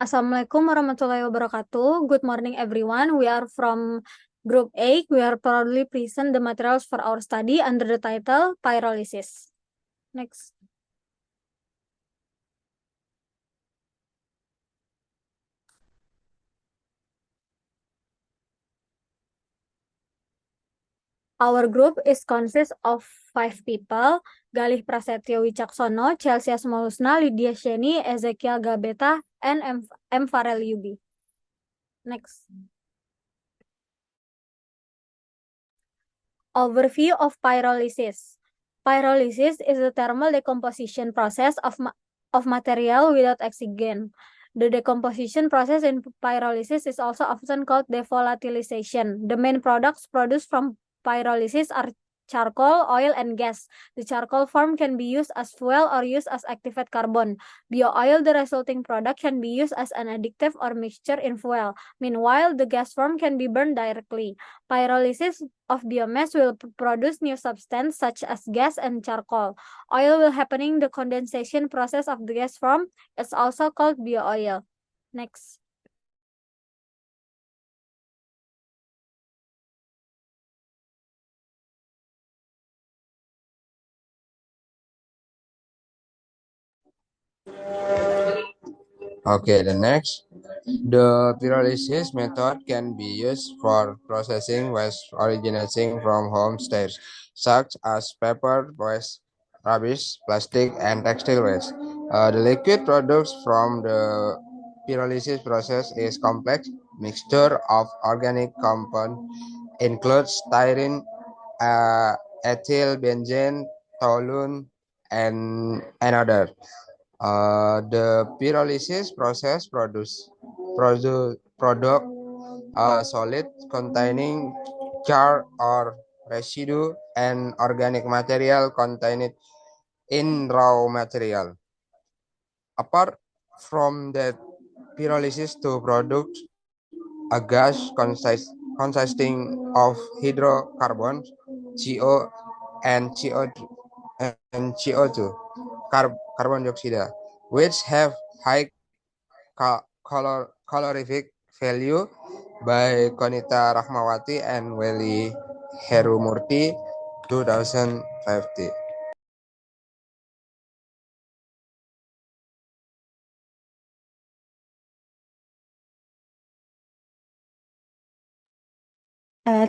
Assalamualaikum warahmatullahi wabarakatuh. Good morning, everyone. We are from Group A. We are proudly present the materials for our study under the title Pyrolysis. Next. Our group is consists of 5 people: Galih Prasetyo Wicaksono, Chelsea Asmaulusna, Lydia Sheni, Ezekiel Gabeta, and M. Farel Yubi. Next. Overview of pyrolysis. Pyrolysis is the thermal decomposition process of material without oxygen. The decomposition process in pyrolysis is also often called devolatilization. The main products produced from pyrolysis are charcoal, oil, and gas. The charcoal form can be used as fuel or used as activated carbon. Bio-oil, the resulting product, can be used as an additive or mixture in fuel. Meanwhile, the gas form can be burned directly. Pyrolysis of biomass will produce new substance such as gas and charcoal. Oil will happening the condensation process of the gas form. It's also called bio-oil. Next. Okay, the next. The pyrolysis method can be used for processing waste originating from homesteads, such as paper waste, rubbish, plastic, and textile waste. The liquid products from the pyrolysis process is complex mixture of organic compounds, includes styrene, ethyl benzene, toluene, and another. The pyrolysis process product solid containing char or residue and organic material contained in raw material. Apart from that, pyrolysis to produce a gas consisting of hydrocarbons, CO and CO2, carbon dioxide, which have high calorific value by Konita Rahmawati and Welly Herumurti 2050.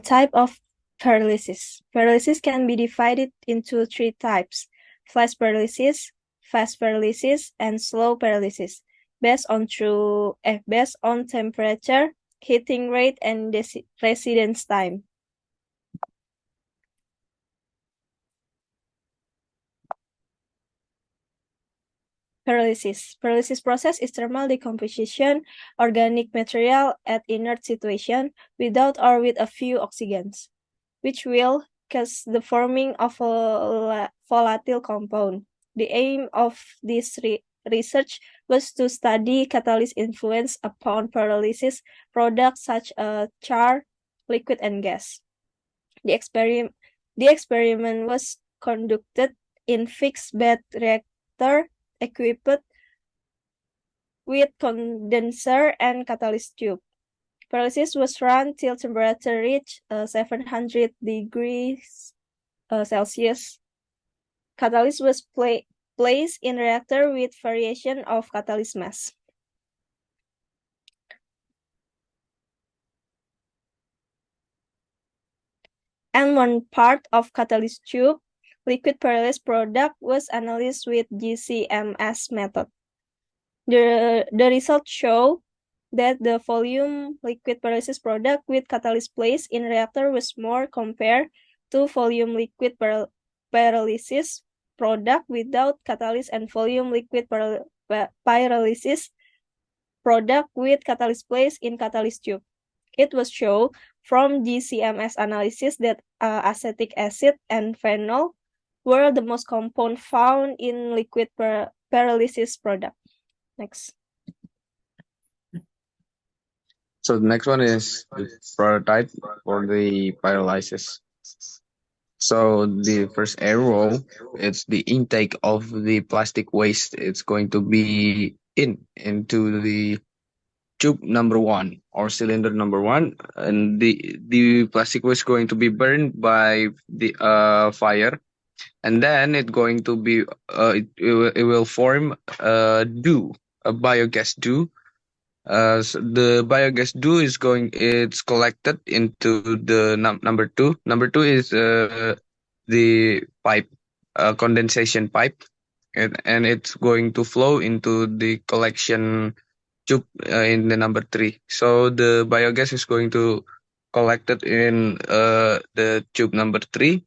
Type of pyrolysis. Pyrolysis can be divided into 3 types: flash pyrolysis, fast pyrolysis, and slow pyrolysis, based on temperature, heating rate, and residence time. Pyrolysis. Pyrolysis process is thermal decomposition organic material at inert situation without or with a few oxygens, which will cause the forming of a volatile compound. The aim of this research was to study catalyst influence upon pyrolysis products such as char, liquid, and gas. The experiment was conducted in fixed bed reactor equipped with condenser and catalyst tube. Pyrolysis was run till temperature reached 700 degrees Celsius. Catalyst was placed in reactor with variation of catalyst mass. And one part of catalyst tube, liquid pyrolysis product, was analyzed with GCMS method. The results show that the volume liquid pyrolysis product with catalyst placed in reactor was more compared to volume liquid pyrolysis product without catalyst and volume liquid pyrolysis product with catalyst placed in catalyst tube. It was shown from GCMS analysis that acetic acid and phenol were the most compound found in liquid pyrolysis product. Next. So the next one is the prototype for the pyrolysis. So the first arrow, it's the intake of the plastic waste. It's going to be into the tube number 1 or cylinder number 1, and the plastic waste going to be burned by the fire, and then it going to be it will form a biogas dew. So the biogas dew it's collected into the number 2. Number 2 is the pipe, condensation pipe, and it's going to flow into the collection tube in the number 3. So the biogas is going to collected in the tube number 3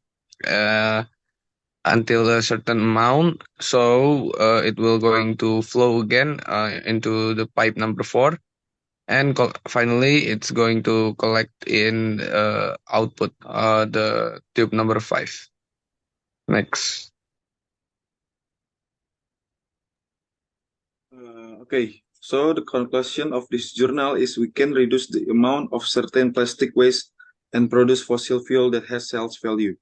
until a certain amount. So it will going to flow again into the pipe number 4, and finally it's going to collect in output the tube number 5. Next. Okay, so the conclusion of this journal is we can reduce the amount of certain plastic waste and produce fossil fuel that has sales value.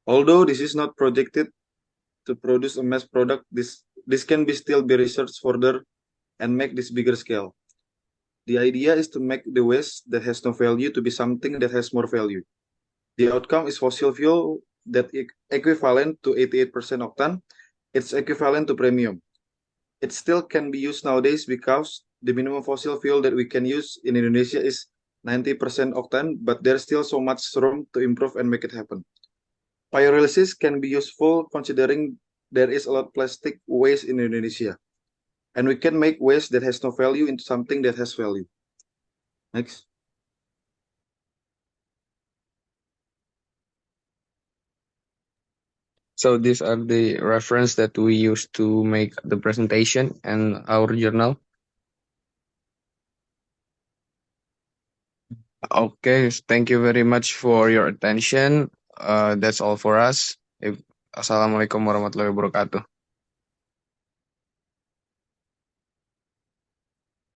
Although this is not projected to produce a mass product, this can still be researched further and make this bigger scale. The idea is to make the waste that has no value to be something that has more value. The outcome is fossil fuel that equivalent to 88% octane. It's equivalent to premium. It still can be used nowadays because the minimum fossil fuel that we can use in Indonesia is 90% octane, but there's still so much room to improve and make it happen. Pyrolysis can be useful considering there is a lot of plastic waste in Indonesia, and we can make waste that has no value into something that has value. Next. So these are the reference that we use to make the presentation and our journal. Okay, thank you very much for your attention. That's all for us. Assalamualaikum warahmatullahi wabarakatuh.